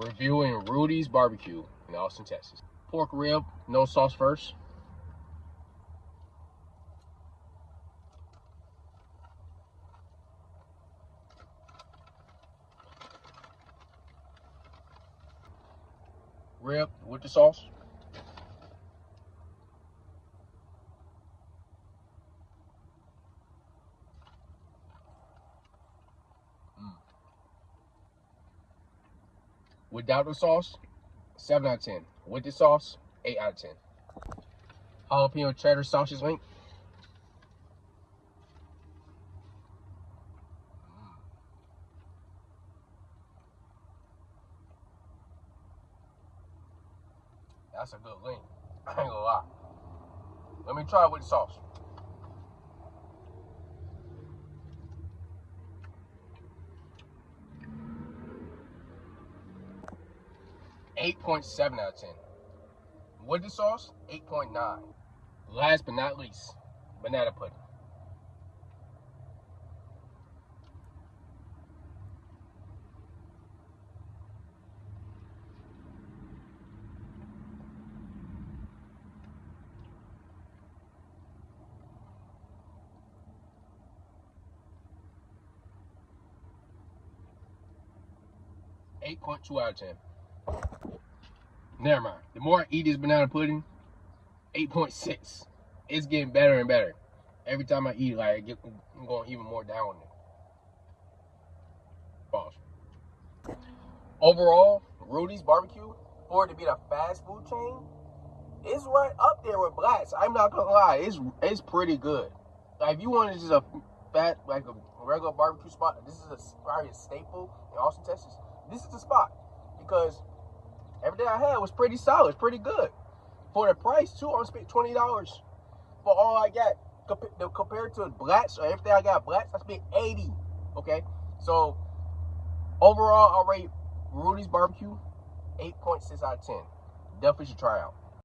Reviewing Rudy's BBQ in Austin, Texas. Pork rib, no sauce first. Rib with the sauce. Without the sauce, 7 out of 10. With the sauce, 8 out of 10. Jalapeno cheddar sausage link. That's a good link. I ain't gonna lie. Let me try it with the sauce. .7 out of 10. With the sauce, 8.9. Last but not least, banana pudding. .2 out of 10. Never mind. The more I eat this banana pudding, 8.6. It's getting better and better. Every time I eat, like I'm going even more down on it. Pause. Overall, Rudy's BBQ, for it to be a fast food chain, it's right up there with Black's. I'm not gonna lie, it's pretty good. Like if you wanted just a fat, like a regular barbecue spot, this is probably a staple in Austin, Texas. This is the spot because everything I had was pretty solid, it's pretty good. For the price too, I spent $20 for all I got. Compared to Black's or everything I got Black's, I spent $80. Okay, so overall, I'll rate Rudy's BBQ 8.6 out of 10. Definitely should try out.